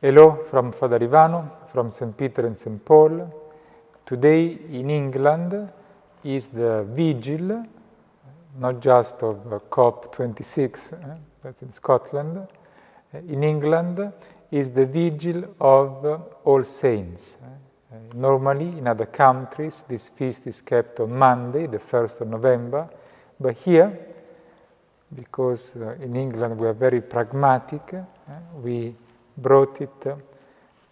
Hello from Father Ivano, from St. Peter and St. Paul. Today in England is the vigil, not just of COP26, that's in Scotland. In England is the vigil of All Saints. Normally in other countries this feast is kept on Monday, the 1st of November, but here, because in England we are very pragmatic, we brought it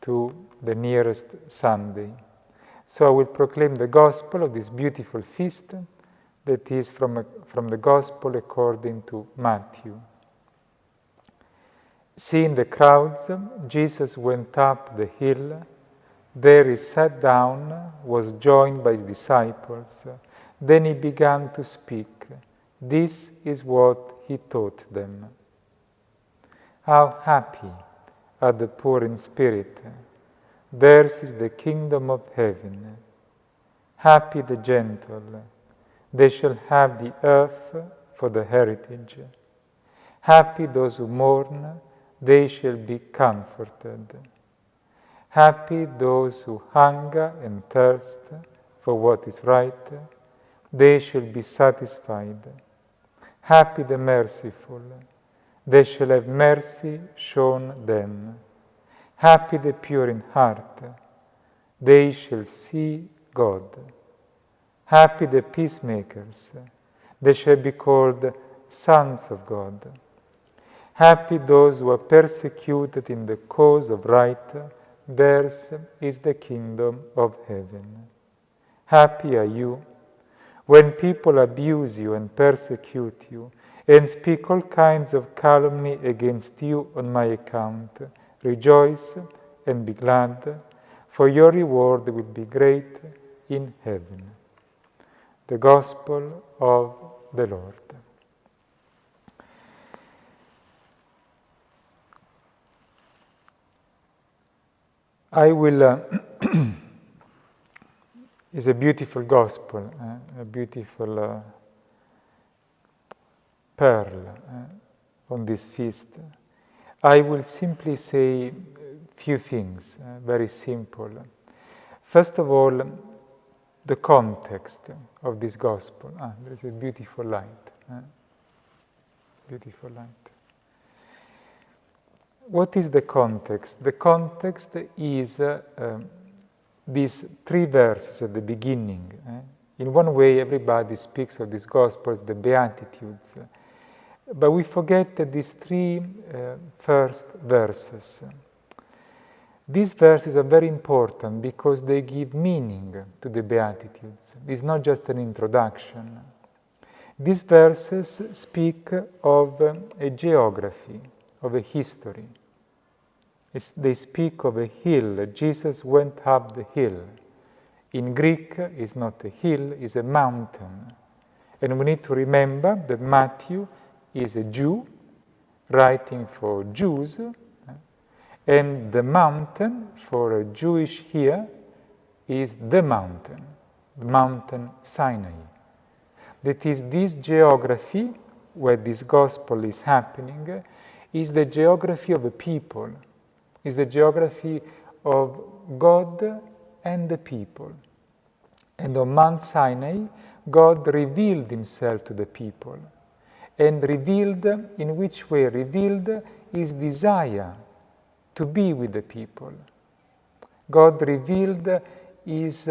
to the nearest Sunday. So I will proclaim the Gospel of this beautiful feast that is from the Gospel according to Matthew. Seeing the crowds, Jesus went up the hill. There he sat down, was joined by his disciples. Then he began to speak. This is what he taught them. How happy are the poor in spirit. Theirs is the kingdom of heaven. Happy the gentle. They shall have the earth for the heritage. Happy those who mourn. They shall be comforted. Happy those who hunger and thirst for what is right. They shall be satisfied. Happy the merciful. They shall have mercy shown them. Happy the pure in heart. They shall see God. Happy the peacemakers. They shall be called sons of God. Happy those who are persecuted in the cause of right. Theirs is the kingdom of heaven. Happy are you when people abuse you and persecute you, and speak all kinds of calumny against you on my account. Rejoice and be glad, for your reward will be great in heaven. The Gospel of the Lord. I will, it's a beautiful Gospel, a beautiful pearl on this feast. I will simply say a few things, very simple. First of all, the context of this Gospel. There is a beautiful light. Beautiful light. What is the context? The context is these three verses at the beginning. In one way, everybody speaks of this Gospel as the Beatitudes. But we forget that these three first verses. These verses are very important because they give meaning to the Beatitudes. It's not just an introduction. These verses speak of a geography, of a history. They speak of a hill. Jesus went up the hill. In Greek, it's not a hill, it's a mountain. And we need to remember that Matthew is a Jew, writing for Jews, and the mountain for a Jewish ear is the mountain Sinai. That is, this geography, where this Gospel is happening, is the geography of a people, is the geography of God and the people. And on Mount Sinai, God revealed himself to the people. And revealed, in which way? Revealed his desire to be with the people. God revealed his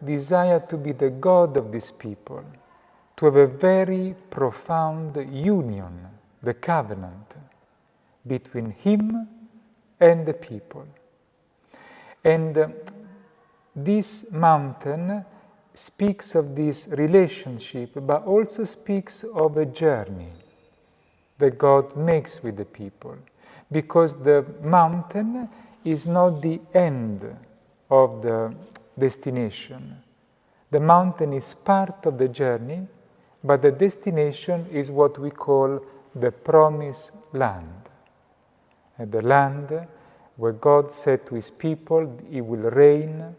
desire to be the God of these people, to have a very profound union, the covenant, between him and the people. And this mountain speaks of this relationship, but also speaks of a journey that God makes with the people. Because the mountain is not the end of the destination. The mountain is part of the journey, but the destination is what we call the promised land. And the land where God said to his people, it will rain,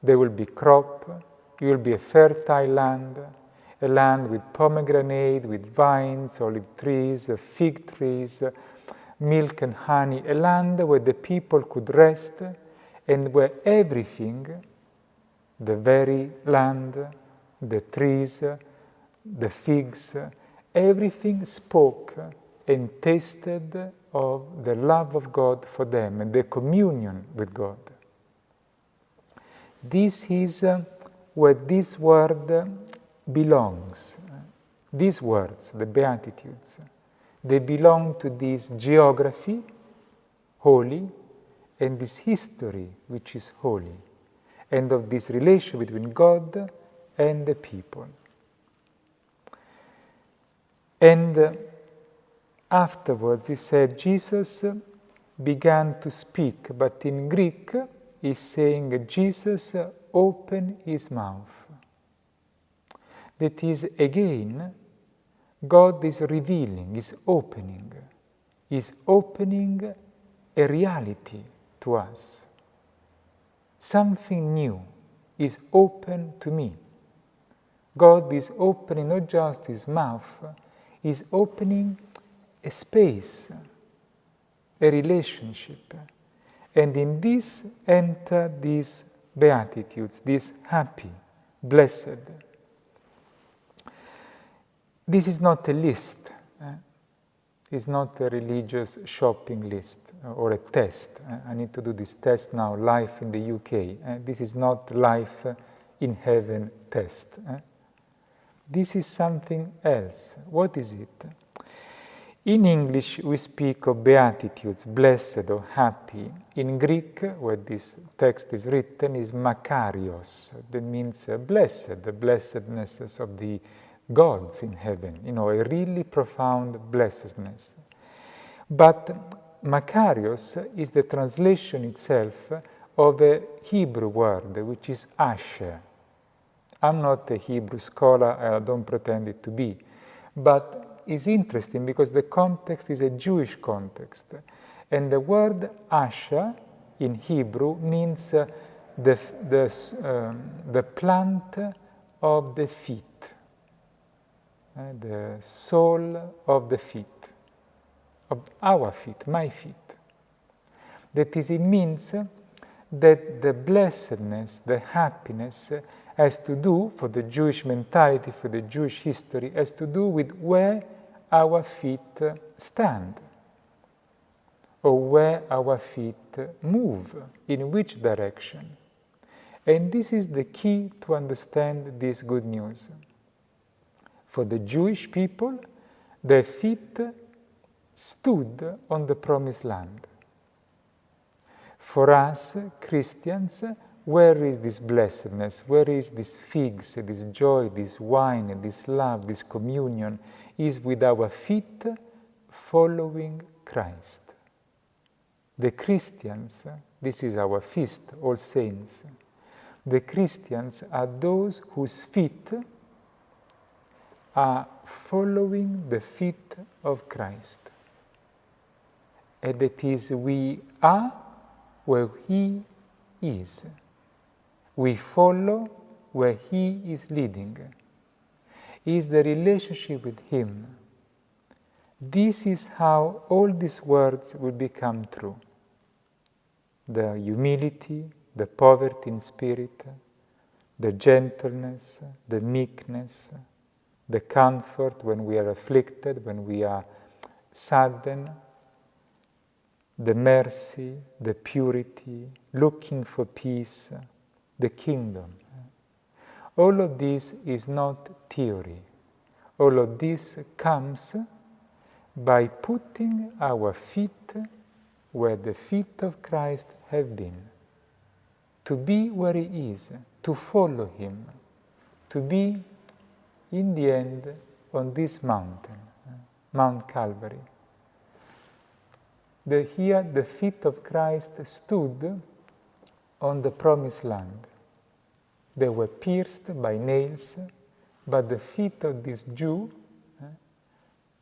there will be crop, it will be a fertile land, a land with pomegranate, with vines, olive trees, fig trees, milk and honey, a land where the people could rest and where everything, the very land, the trees, the figs, everything spoke and tasted of the love of God for them and the communion with God. This is where this word belongs. These words, the Beatitudes, they belong to this geography, holy, and this history, which is holy, and of this relation between God and the people. And afterwards, he said, Jesus began to speak, but in Greek, he's saying Jesus opened his mouth. That is, again, God is revealing, is opening a reality to us. Something new is open to me. God is opening not just his mouth, he's opening a space, a relationship. And in this enter these Beatitudes, this happy, blessed. This is not a list. It's not a religious shopping list or a test. I need to do this test now, life in the UK. This is not life in heaven test. This is something else. What is it? In English, we speak of Beatitudes, blessed or happy. In Greek, where this text is written, is Makarios. That means blessed, the blessedness of the gods in heaven, a really profound blessedness. But Makarios is the translation itself of a Hebrew word, which is Asher. I'm not a Hebrew scholar, I don't pretend it to be, but it's interesting because the context is a Jewish context. And the word Asher in Hebrew means the plant of the feet. The sole of the feet, of our feet, my feet. That is, it means that the blessedness, the happiness, has to do, for the Jewish mentality, for the Jewish history, has to do with where our feet stand, or where our feet move, in which direction. And this is the key to understand this good news. For the Jewish people, their feet stood on the promised land. For us, Christians, where is this blessedness? Where is this figs, this joy, this wine, this love, this communion? Is with our feet following Christ. The Christians, this is our feast, All Saints. The Christians are those whose feet are following the feet of Christ. And that is, we are where He is. We follow where He is leading. Is the relationship with Him. This is how all these words will become true. The humility, the poverty in spirit, the gentleness, the meekness, the comfort when we are afflicted, when we are saddened, the mercy, the purity, looking for peace, the kingdom. All of this is not theory. All of this comes by putting our feet where the feet of Christ have been. To be where He is, to follow Him, to be in the end on this mountain, Mount Calvary. Here the feet of Christ stood on the promised land. They were pierced by nails, but the feet of this Jew,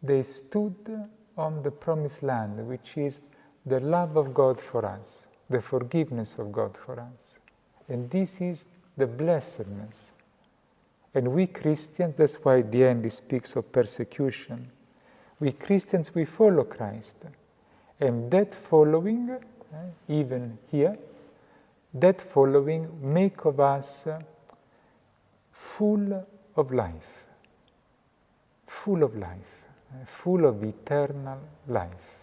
they stood on the promised land, which is the love of God for us, the forgiveness of God for us. And this is the blessedness. And we Christians, that's why at the end he speaks of persecution. We Christians, we follow Christ. And that following, even here, that following make of us full of life, full of life, full of eternal life.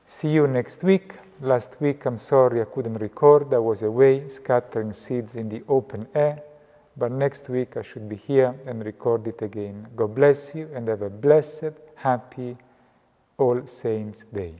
See you next week. Last week, I'm sorry I couldn't record. I was away scattering seeds in the open air. But next week I should be here and record it again. God bless you and have a blessed, happy All Saints' Day.